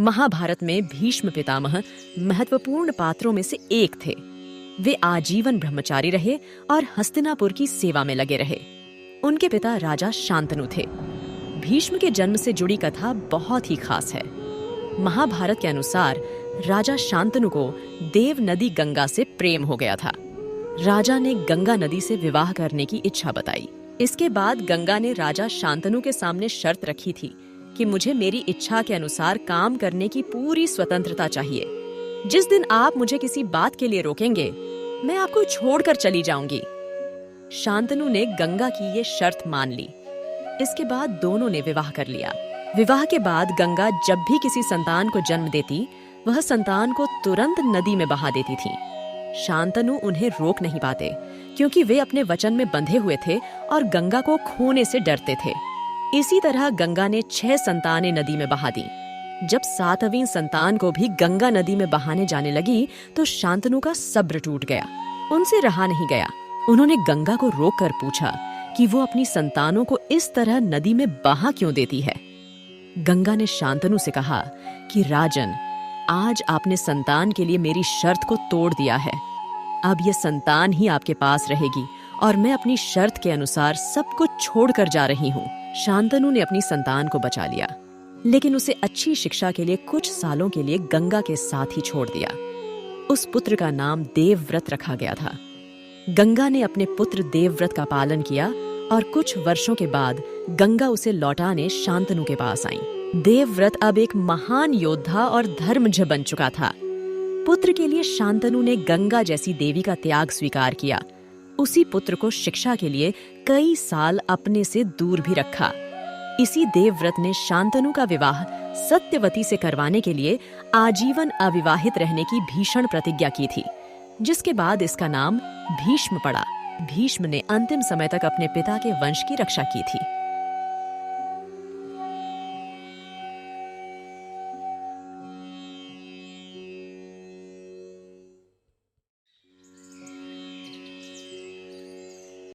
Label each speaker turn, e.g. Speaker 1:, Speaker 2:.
Speaker 1: महाभारत में भीष्म पितामह महत्वपूर्ण पात्रों में से एक थे। वे आजीवन ब्रह्मचारी रहे और हस्तिनापुर की सेवा में लगे रहे। उनके पिता राजा शांतनु थे। भीष्म के जन्म से जुड़ी कथा बहुत ही खास है। महाभारत के अनुसार राजा शांतनु को देव नदी गंगा से प्रेम हो गया था। राजा ने गंगा नदी से विवाह करने की इच्छा बताई। इसके बाद गंगा ने राजा शांतनु के सामने शर्त रखी थी कि मुझे मेरी इच्छा के अनुसार काम करने की पूरी स्वतंत्रता चाहिए। जिस दिन आप मुझे किसी बात के लिए रोकेंगे, मैं आपको छोड़कर चली जाऊंगी। शांतनु ने गंगा की ये शर्त मान ली। इसके बाद दोनों ने विवाह कर लिया। विवाह के बाद गंगा जब भी किसी संतान को जन्म देती, वह संतान को तुरंत नदी में बहा देती थी। शांतनु उन्हें रोक नहीं पाते, क्योंकि वे अपने वचन में बंधे हुए थे और गंगा को खोने से डरते थे। इसी तरह गंगा ने 6 संतानें नदी में बहा दी। जब 7वीं संतान को भी गंगा नदी में बहाने जाने लगी, तो शांतनु का सब्र टूट गया। उनसे रहा नहीं गया। उन्होंने गंगा को रोककर पूछा कि वो अपनी संतानों को इस तरह नदी में बहा क्यों देती है। गंगा ने शांतनु से कहा कि राजन, आज आपने संतान के लिए मेरी शर्त को तोड़ दिया है। अब ये संतान ही आपके पास रहेगी और मैं अपनी शर्त के अनुसार सब कुछ छोड़कर जा रही हूँ। शांतनु ने अपनी संतान को बचा लिया, लेकिन उसे अच्छी शिक्षा के लिए कुछ सालों के लिए गंगा के साथ ही छोड़ दिया। उस पुत्र का नाम देवव्रत रखा गया था। गंगा ने अपने पुत्र देवव्रत का पालन किया और कुछ वर्षों के बाद गंगा उसे लौटाने शांतनु के पास आई। देवव्रत अब एक महान योद्धा और धर्मज बन चुका था। पुत्र के लिए शांतनु ने गंगा जैसी देवी का त्याग स्वीकार किया। उसी पुत्र को शिक्षा के लिए कई साल अपने से दूर भी रखा। इसी देवव्रत ने शांतनु का विवाह सत्यवती से करवाने के लिए आजीवन अविवाहित रहने की भीषण प्रतिज्ञा की थी, जिसके बाद इसका नाम भीष्म पड़ा। भीष्म ने अंतिम समय तक अपने पिता के वंश की रक्षा की थी।